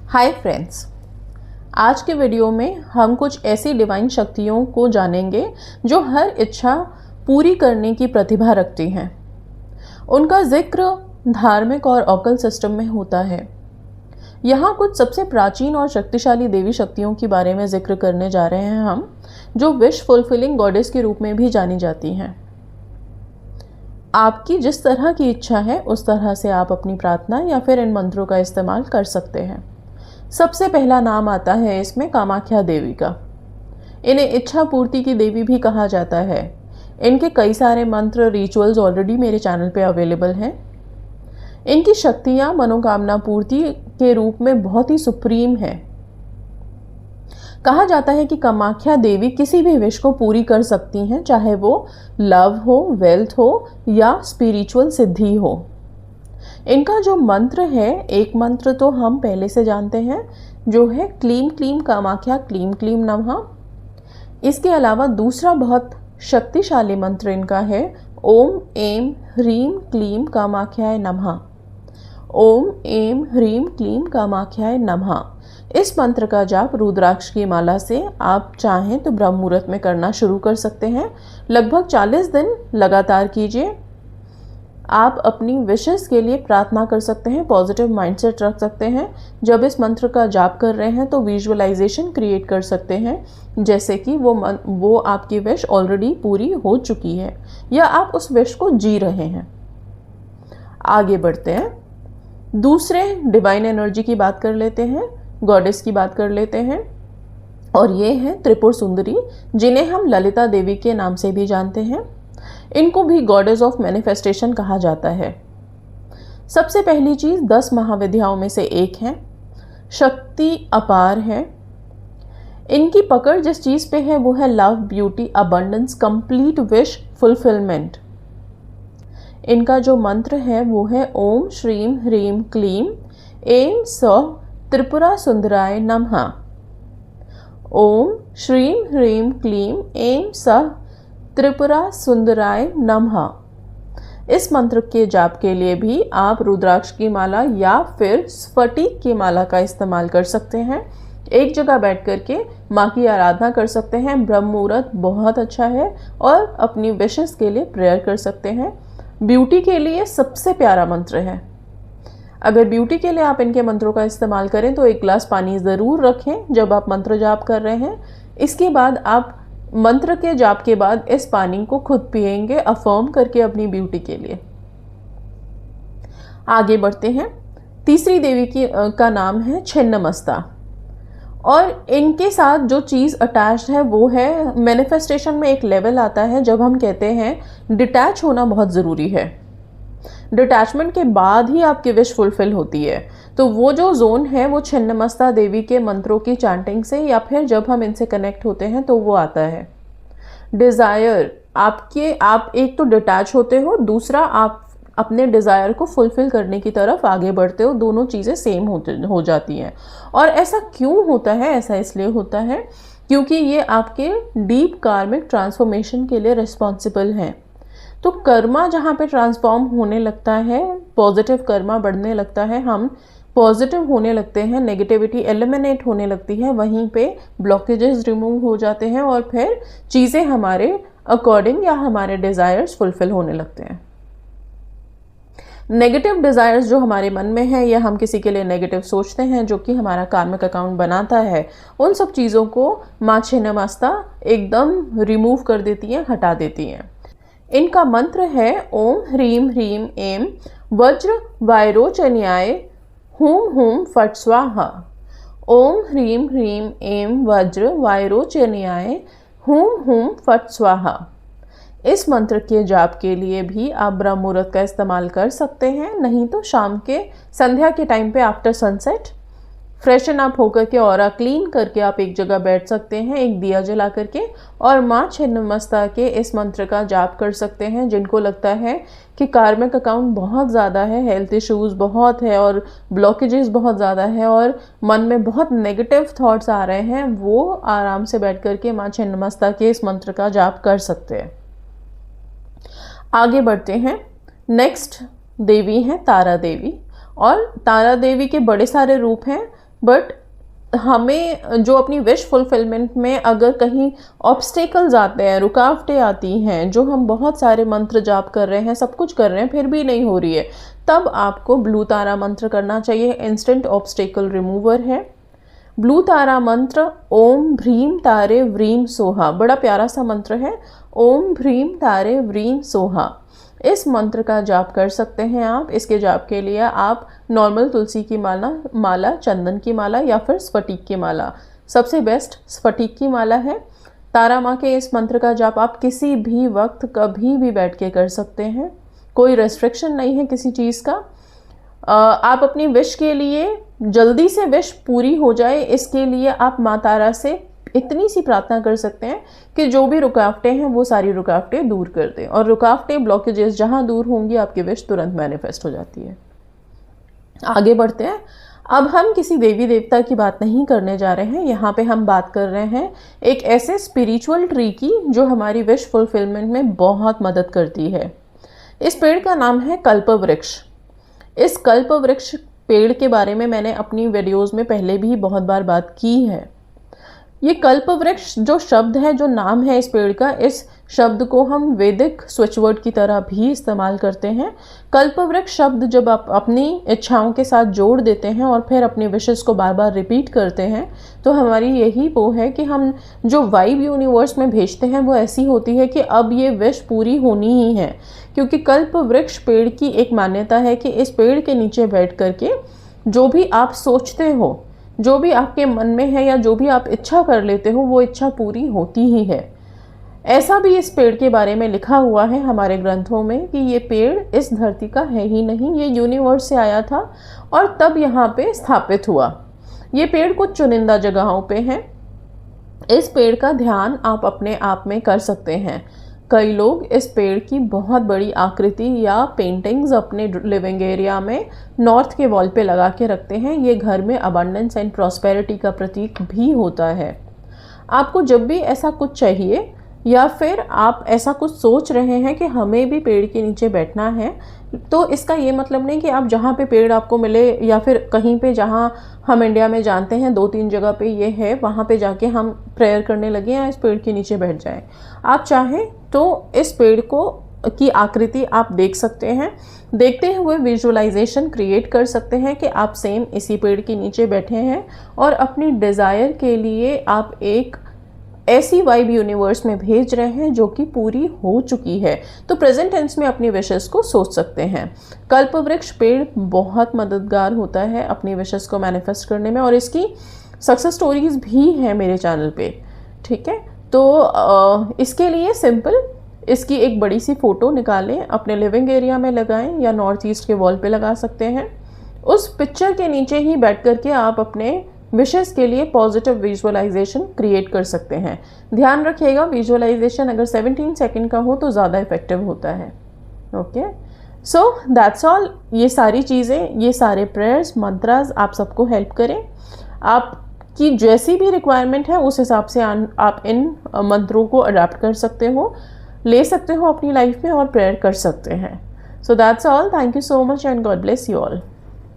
Hi friends, आज के video में हम कुछ ऐसी डिवाइन शक्तियों को जानेंगे जो हर इच्छा पूरी करने की प्रतिभा रखती हैं। उनका जिक्र धार्मिक और ऑकल्ट सिस्टम में होता है। यहाँ कुछ सबसे प्राचीन और शक्तिशाली देवी शक्तियों के बारे में जिक्र करने जा रहे हैं हम, जो विश फुलफिलिंग गॉडेस के रूप में भी जानी जाती हैं। आपकी जिस तरह की इच्छा है उस तरह से आप अपनी प्रार्थना या फिर इन मंत्रों का इस्तेमाल कर सकते हैं। सबसे पहला नाम आता है इसमें कामाख्या देवी का। इन्हें इच्छा पूर्ति की देवी भी कहा जाता है। इनके कई सारे मंत्र रिचुअल्स ऑलरेडी मेरे चैनल पे अवेलेबल हैं। इनकी शक्तियाँ मनोकामना पूर्ति के रूप में बहुत ही सुप्रीम है। कहा जाता है कि कामाख्या देवी किसी भी विश को पूरी कर सकती हैं, चाहे वो लव हो, वेल्थ हो या स्पिरिचुअल सिद्धि हो। इनका जो मंत्र है, एक मंत्र तो हम पहले से जानते हैं, जो है क्लीम क्लीम कामाख्या क्लीम क्लीम नमः। इसके अलावा दूसरा बहुत शक्तिशाली मंत्र इनका है ओम एम ह्रीम क्लीम कामाख्याय नमः। ओम एम ह्रीम क्लीम कामाख्याय नमः। इस मंत्र का जाप रुद्राक्ष की माला से आप चाहें तो ब्रह्म मुहूर्त में करना शुरू कर सकते हैं। लगभग 40 दिन लगातार कीजिए। आप अपनी विशेस के लिए प्रार्थना कर सकते हैं, पॉजिटिव माइंडसेट रख सकते हैं। जब इस मंत्र का जाप कर रहे हैं तो विजुअलाइजेशन क्रिएट कर सकते हैं, जैसे कि वो आपकी विश ऑलरेडी पूरी हो चुकी है या आप उस विश को जी रहे हैं। आगे बढ़ते हैं, दूसरे डिवाइन एनर्जी की बात कर लेते हैं, गॉडेस की बात कर लेते हैं, और ये हैं त्रिपुर सुंदरी, जिन्हें हम ललिता देवी के नाम से भी जानते हैं। इनको भी गॉडेस ऑफ मैनिफेस्टेशन कहा जाता है। सबसे पहली चीज 10 महाविद्याओं में से एक है। शक्ति अपार है। इनकी पकड़ जिस चीज पे है वो है love, beauty, abundance, complete wish fulfilment. इनका जो मंत्र है वो है ओम श्रीम ह्रीम क्लीम एम स त्रिपुरा सुंदराय नमः। ओम श्रीम ह्रीम क्लीम एम स त्रिपुरा सुंदराय नमः। इस मंत्र के जाप के लिए भी आप रुद्राक्ष की माला या फिर स्फटिक की माला का इस्तेमाल कर सकते हैं। एक जगह बैठ करके माँ की आराधना कर सकते हैं। ब्रह्म मुहूर्त बहुत अच्छा है और अपनी विशेस के लिए प्रेयर कर सकते हैं। ब्यूटी के लिए सबसे प्यारा मंत्र है। अगर ब्यूटी के लिए आप इनके मंत्रों का इस्तेमाल करें तो एक गिलास पानी ज़रूर रखें जब आप मंत्र जाप कर रहे हैं। इसके बाद आप मंत्र के जाप के बाद इस पानी को खुद पिएंगे, अफर्म करके अपनी ब्यूटी के लिए। आगे बढ़ते हैं, तीसरी देवी का नाम है छिन्नमस्ता, और इनके साथ जो चीज़ अटैच्ड है वो है मैनिफेस्टेशन में एक लेवल आता है जब हम कहते हैं डिटैच होना बहुत ज़रूरी है। डिटैचमेंट के बाद ही आपकी विश फुलफिल होती है। तो वो जो जोन है वो छिन्नमस्ता देवी के मंत्रों की चैंटिंग से या फिर जब हम इनसे कनेक्ट होते हैं तो वो आता है। डिज़ायर आप एक तो डिटैच होते हो, दूसरा आप अपने डिज़ायर को फुलफिल करने की तरफ आगे बढ़ते हो। दोनों चीज़ें सेम हो जाती हैं। और ऐसा क्यों होता है? ऐसा इसलिए होता है क्योंकि ये आपके डीप कार्मिक ट्रांसफॉर्मेशन के लिए रिस्पॉन्सिबल हैं। तो कर्मा जहाँ पे ट्रांसफॉर्म होने लगता है, पॉजिटिव कर्मा बढ़ने लगता है, हम पॉजिटिव होने लगते हैं, नेगेटिविटी एलिमिनेट होने लगती है, वहीं पे ब्लॉकेजेस रिमूव हो जाते हैं और फिर चीज़ें हमारे अकॉर्डिंग या हमारे डिज़ायर्स फुलफिल होने लगते हैं। नेगेटिव डिज़ायर्स जो हमारे मन में है या हम किसी के लिए नेगेटिव सोचते हैं, जो कि हमारा कार्मिक अकाउंट बनाता है, उन सब चीज़ों को माँ छिन्नमस्ता एकदम रिमूव कर देती हैं, हटा देती हैं। इनका मंत्र है ओम ह्रीम ह्रीम एम वज्र वायरोचन्याय हुम हुम फट स्वाहा। ओम ह्रीम ह्रीम एम वज्र वायरोचन्याय हुम हुम फट स्वाहा। इस मंत्र के जाप के लिए भी आप ब्रह्म मुहूर्त का इस्तेमाल कर सकते हैं, नहीं तो शाम के संध्या के टाइम पे आफ्टर सनसेट फ्रेशन अप होकर के ऑरा क्लीन करके आप एक जगह बैठ सकते हैं, एक दिया जला करके, और माँ छिन्नमस्ता के इस मंत्र का जाप कर सकते हैं। जिनको लगता है कि कार्मिक अकाउंट बहुत ज़्यादा है, हेल्थ इश्यूज़ बहुत है और ब्लॉकेजेस बहुत ज़्यादा है और मन में बहुत नेगेटिव थॉट्स आ रहे हैं, वो आराम से बैठ करके माँ छिन्नमस्ता के इस मंत्र का जाप कर सकते हैं। आगे बढ़ते हैं, नेक्स्ट देवी हैं तारा देवी, और तारा देवी के बड़े सारे रूप हैं। बट हमें जो अपनी विश फुलफिलमेंट में अगर कहीं ऑब्स्टेकल्स आते हैं, रुकावटें आती हैं, जो हम बहुत सारे मंत्र जाप कर रहे हैं, सब कुछ कर रहे हैं, फिर भी नहीं हो रही है, तब आपको ब्लू तारा मंत्र करना चाहिए। इंस्टेंट ऑब्स्टेकल रिमूवर है। ब्लू तारा मंत्र ओम भ्रीम तारे व्रीम सोहा, बड़ा प्यारा सा मंत्र है। ओम भ्रीम तारे व्रीम सोहा, इस मंत्र का जाप कर सकते हैं आप। इसके जाप के लिए आप नॉर्मल तुलसी की माला, चंदन की माला या फिर स्फटिक की माला, सबसे बेस्ट स्फटिक की माला है। तारा माँ के इस मंत्र का जाप आप किसी भी वक्त कभी भी बैठ के कर सकते हैं, कोई रेस्ट्रिक्शन नहीं है किसी चीज़ का। आप अपनी विश के लिए जल्दी से विश पूरी हो जाए, इसके लिए आप माँ तारा से इतनी सी प्रार्थना कर सकते हैं कि जो भी रुकावटें हैं वो सारी रुकावटें दूर कर दें, और रुकावटें, ब्लॉकेजेस जहाँ दूर होंगी आपकी विश तुरंत मैनिफेस्ट हो जाती है। आगे बढ़ते हैं। अब हम किसी देवी देवता की बात नहीं करने जा रहे हैं, यहाँ पे हम बात कर रहे हैं एक ऐसे स्पिरिचुअल ट्री की जो हमारी विश फुलफिलमेंट में बहुत मदद करती है। इस पेड़ का नाम है कल्प वृक्ष। इस कल्प वृक्ष पेड़ के बारे में मैंने अपनी वीडियोज़ में पहले भी बहुत बार बात की है। ये कल्प वृक्ष जो शब्द है, जो नाम है इस पेड़ का, इस शब्द को हम वैदिक स्विच वर्ड की तरह भी इस्तेमाल करते हैं। कल्प वृक्ष शब्द जब आप अपनी इच्छाओं के साथ जोड़ देते हैं और फिर अपनी विशेस को बार बार रिपीट करते हैं, तो हमारी यही वो है कि हम जो वाइब यूनिवर्स में भेजते हैं वो ऐसी होती है कि अब ये विश पूरी होनी ही है। क्योंकि कल्प वृक्ष पेड़ की एक मान्यता है कि इस पेड़ के नीचे बैठ करके जो भी आप सोचते हो, जो भी आपके मन में है, या जो भी आप इच्छा कर लेते हो, वो इच्छा पूरी होती ही है। ऐसा भी इस पेड़ के बारे में लिखा हुआ है हमारे ग्रंथों में कि ये पेड़ इस धरती का है ही नहीं, ये यूनिवर्स से आया था और तब यहाँ पे स्थापित हुआ। ये पेड़ कुछ चुनिंदा जगहों पे है। इस पेड़ का ध्यान आप अपने आप में कर सकते हैं। कई लोग इस पेड़ की बहुत बड़ी आकृति या पेंटिंग्स अपने लिविंग एरिया में नॉर्थ के वॉल पे लगा के रखते हैं। ये घर में अबंडेंस एंड प्रॉस्पेरिटी का प्रतीक भी होता है। आपको जब भी ऐसा कुछ चाहिए या फिर आप ऐसा कुछ सोच रहे हैं कि हमें भी पेड़ के नीचे बैठना है, तो इसका ये मतलब नहीं कि आप जहाँ पे पेड़ आपको मिले या फिर कहीं पे जहाँ हम इंडिया में जानते हैं 2-3 जगह पे ये है, वहाँ पे जाके हम प्रेयर करने लगे या इस पेड़ के नीचे बैठ जाएं। आप चाहें तो इस पेड़ की आकृति आप देख सकते हैं, देखते हुए विजुअलाइजेशन क्रिएट कर सकते हैं कि आप सेम इसी पेड़ के नीचे बैठे हैं और अपनी डिज़ायर के लिए आप एक ऐसी वाइब यूनिवर्स में भेज रहे हैं जो कि पूरी हो चुकी है। तो प्रेजेंट टेंस में अपनी विशेस को सोच सकते हैं। कल्प वृक्ष पेड़ बहुत मददगार होता है अपनी विशेस को मैनिफेस्ट करने में, और इसकी सक्सेस स्टोरीज भी हैं मेरे चैनल पे, ठीक है। तो इसके लिए सिंपल इसकी एक बड़ी सी फ़ोटो निकालें, अपने लिविंग एरिया में लगाएं या नॉर्थ ईस्ट के वॉल पे लगा सकते हैं। उस पिक्चर के नीचे ही बैठ करके आप अपने विशेस के लिए पॉजिटिव विजुअलाइजेशन क्रिएट कर सकते हैं। ध्यान रखिएगा, विजुअलाइजेशन अगर 17 सेकंड का हो तो ज़्यादा इफेक्टिव होता है। Okay, so that's all. ये सारी चीज़ें, ये सारे प्रेयर्स, मंत्रास आप सबको हेल्प करें। आपकी जैसी भी रिक्वायरमेंट है उस हिसाब से आप इन मंत्रों को अडॉप्ट कर सकते हो, ले सकते हो अपनी लाइफ में और प्रेयर कर सकते हैं। So that's all. Thank you so much and God bless you all.